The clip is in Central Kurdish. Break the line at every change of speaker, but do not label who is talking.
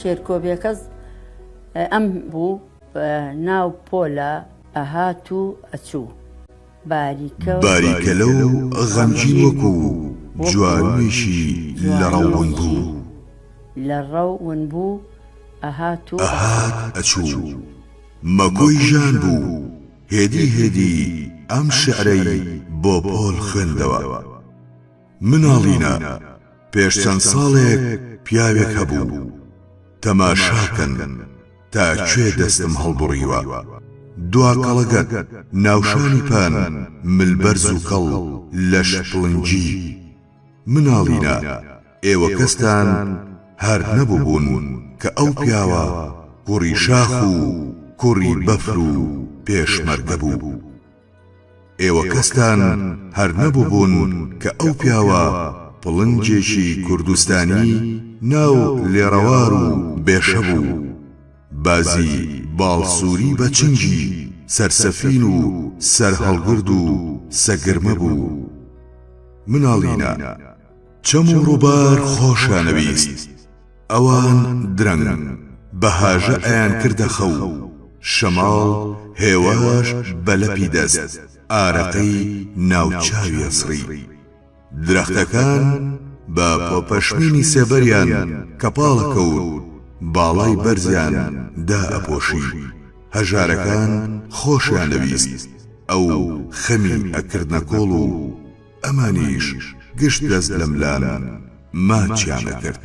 شێرکۆبیەکەس ئەم بوو ناو پۆلە ئەهات و ئەچوو
باریکە لەو غەمگین وەکو جوانوێشی لە ڕەوون بوو
لە ڕەون بوو ئەهات
ئەچوو مەکۆی ژان بوو هێدی ئەم شعرەی بۆ پۆل خوێندەوە مناڵینە پێش چەند ساڵێک پیاوێک هەبوو تەماشاکەن تا کوێ دەستم هەڵبڕیوە دواکەڵەگەت ناوشانی پان ملبەرز و کەڵ لەش پڵنجی مناڵینە ئێوە کەستان هەر نەبووبوون کە ئەو پیاوە کوڕی شاخ و کوڕی بەفر و پێشمەرگە بوو ئێوە کەستان هەر نەبووبوون کە ئەو پیاوە پڵنجێکی کوردستانی ناو لێڕەوار و بێشە بوو بازی باڵسووری بە چنگی سەرسەفین و سەرهەڵگرد و سەگرمە بوو مناڵینە چەم و ڕووبار خۆشانەویست ئەوان درەنگ بەهاژە ئەیان کردە خەو شەماڵ هێواش بەلەپی دەست ئارەقەی ناوچاوی ئەسڕی درەختەکان بە پۆپەشمینی سێبەریان کەپاڵەکەوت باڵای بەرزیان دا ئەپۆشی هەژارەکان خۆشیان دەویست ئەو خەمی ئەکردنە کۆڵ و ئەمانیش گشت دەست لە ملان ماچیانە کرد